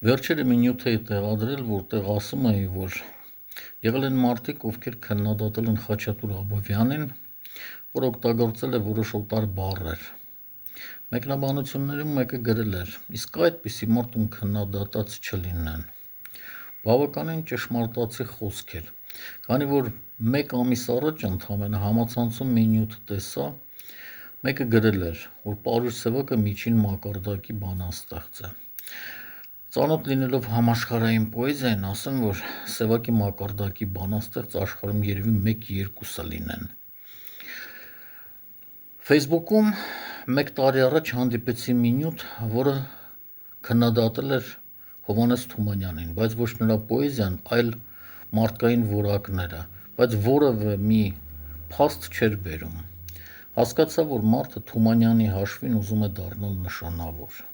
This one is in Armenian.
Վերջերը մի նյութ էի տեղադրել, որտեղ ասում էի, որ եղել են մարդիկ, ովքեր քննադատել են Խաչատուր Աբովյանին, որ օգտագործել է որոշ օտար բառեր։ Մեկնաբանություններում մեկը գրել էր. իսկ այդպիսի մարդ ում քննադատած չլինեն։ Բավականին ճշմարտացի խոսք էր, քանի որ մեկ ամիս առաջ ընդամենը համացանցում մի նյութ տեսա, մեկը գրել էր, որ Պարուշ Սևակը միջին մակարդակի բանաստեղծ է։ Ծանոթ լինելով համաշխարհային պոեզիային, ասեմ, որ Սևակի մակարդակի բանաստեղծ աշխարհում երևի 1-2-ը լինեն։ Facebook-ում մեկ տարի առաջ հանդիպեցի մի նյութ, որը քննադատել էր Հովհաննես Թումանյանին, բայց ոչ նրա պոեզիան, այլ մարդկային որակները, բայց որևէ մի փաստ չէր բերում։ Հասկացա, որ մարդը Թումանյանի հաշվին ուզում է դառնալ նշանավոր։